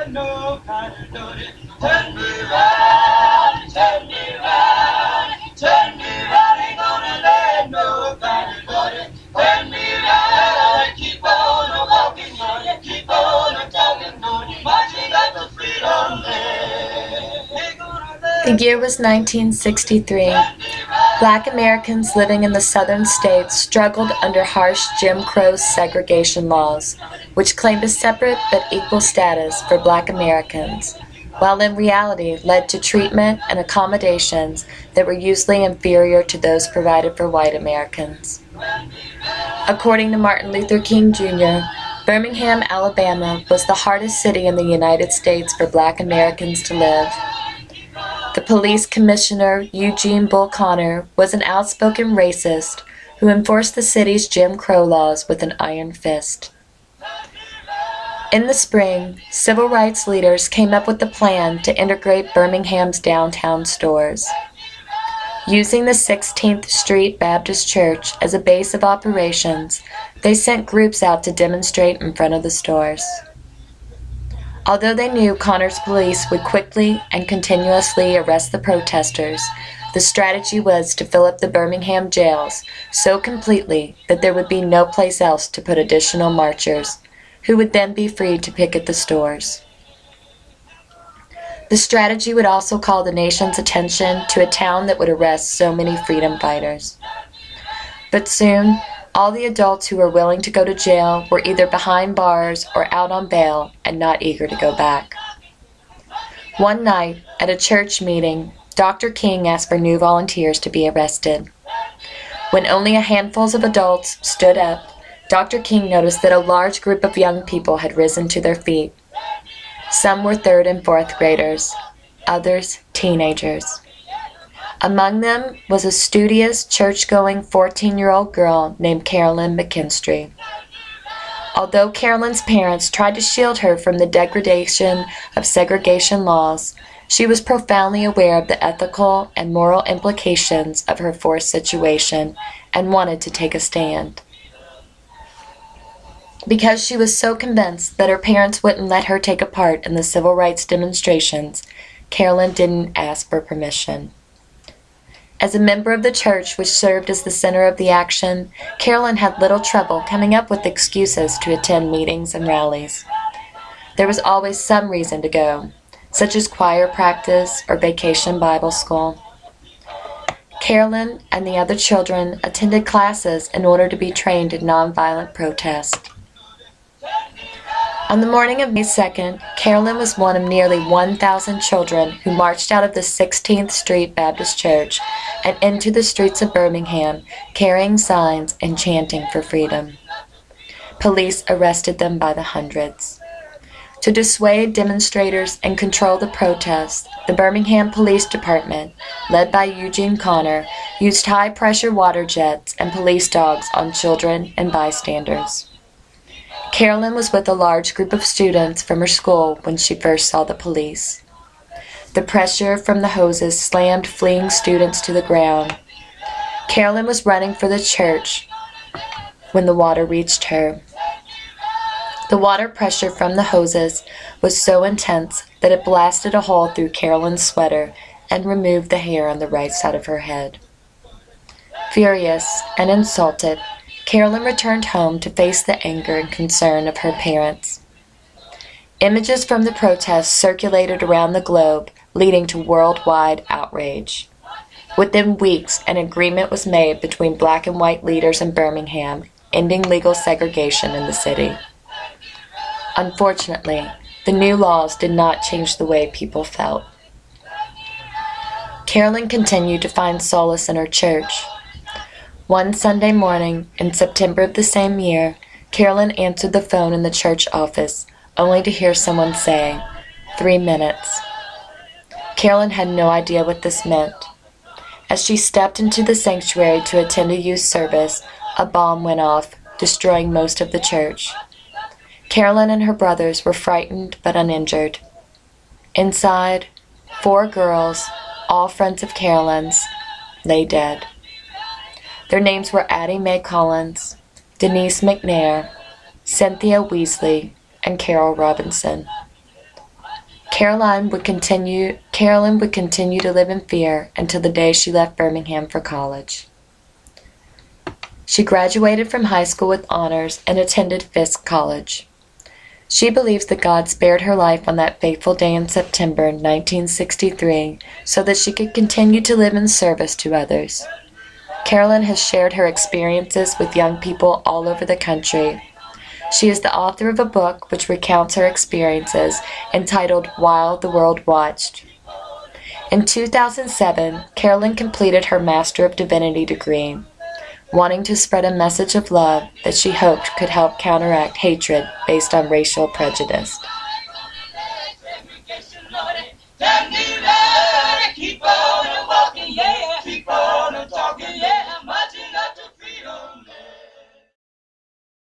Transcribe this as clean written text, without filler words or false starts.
let no kind of notice. Turn me round, turn me round, turn me round, ain't gonna let no kind of notice. Turn me round, keep on walking on it, keep on talking on it, marching like the freedom land. The year was 1963. Black Americans living in the southern states struggled under harsh Jim Crow segregation laws, which claimed a separate but equal status for Black Americans, while in reality led to treatment and accommodations that were usually inferior to those provided for white Americans. According to Martin Luther King Jr., Birmingham, Alabama was the hardest city in the United States for Black Americans to live. The police commissioner, Eugene Bull Connor, was an outspoken racist who enforced the city's Jim Crow laws with an iron fist. In the spring, civil rights leaders came up with a plan to integrate Birmingham's downtown stores. Using the 16th Street Baptist Church as a base of operations, they sent groups out to demonstrate in front of the stores. Although they knew Connor's police would quickly and continuously arrest the protesters, the strategy was to fill up the Birmingham jails so completely that there would be no place else to put additional marchers, who would then be free to picket the stores. The strategy would also call the nation's attention to a town that would arrest so many freedom fighters. But soon, all the adults who were willing to go to jail were either behind bars or out on bail and not eager to go back. One night, at a church meeting, Dr. King asked for new volunteers to be arrested. When only a handful of adults stood up, Dr. King noticed that a large group of young people had risen to their feet. Some were 3rd and 4th graders, others teenagers. Among them was a studious, church-going 14-year-old girl named Carolyn McKinstry. Although Carolyn's parents tried to shield her from the degradation of segregation laws, she was profoundly aware of the ethical and moral implications of her forced situation and wanted to take a stand. Because she was so convinced that her parents wouldn't let her take a part in the civil rights demonstrations, Carolyn didn't ask for permission. As a member of the church which served as the center of the action, Carolyn had little trouble coming up with excuses to attend meetings and rallies. There was always some reason to go, such as choir practice or vacation Bible school. Carolyn and the other children attended classes in order to be trained in nonviolent protest. On the morning of May 2nd, Carolyn was one of nearly 1,000 children who marched out of the 16th Street Baptist Church and into the streets of Birmingham, carrying signs and chanting for freedom. Police arrested them by the hundreds. To dissuade demonstrators and control the protests, the Birmingham Police Department, led by Eugene Connor, used high-pressure water jets and police dogs on children and bystanders. Carolyn was with a large group of students from her school when she first saw the police. The pressure from the hoses slammed fleeing students to the ground. Carolyn was running for the church when the water reached her. The water pressure from the hoses was so intense that it blasted a hole through Carolyn's sweater and removed the hair on the right side of her head. Furious and insulted, Carolyn returned home to face the anger and concern of her parents. Images from the protests circulated around the globe, leading to worldwide outrage. Within weeks, an agreement was made between black and white leaders in Birmingham, ending legal segregation in the city. Unfortunately, the new laws did not change the way people felt. Carolyn continued to find solace in her church. One Sunday morning, in September of the same year, Carolyn answered the phone in the church office, only to hear someone say, 3 minutes. Carolyn had no idea what this meant. As she stepped into the sanctuary to attend a youth service, a bomb went off, destroying most of the church. Carolyn and her brothers were frightened but uninjured. Inside, 4 girls, all friends of Carolyn's, lay dead. Their names were Addie Mae Collins, Denise McNair, Cynthia Weasley, and Carol Robinson. Carolyn would continue to live in fear until the day she left Birmingham for college. She graduated from high school with honors and attended Fisk College. She believes that God spared her life on that fateful day in September 1963 so that she could continue to live in service to others. Carolyn has shared her experiences with young people all over the country. She is the author of a book which recounts her experiences entitled While the World Watched. In 2007, Carolyn completed her Master of Divinity degree, wanting to spread a message of love that she hoped could help counteract hatred based on racial prejudice.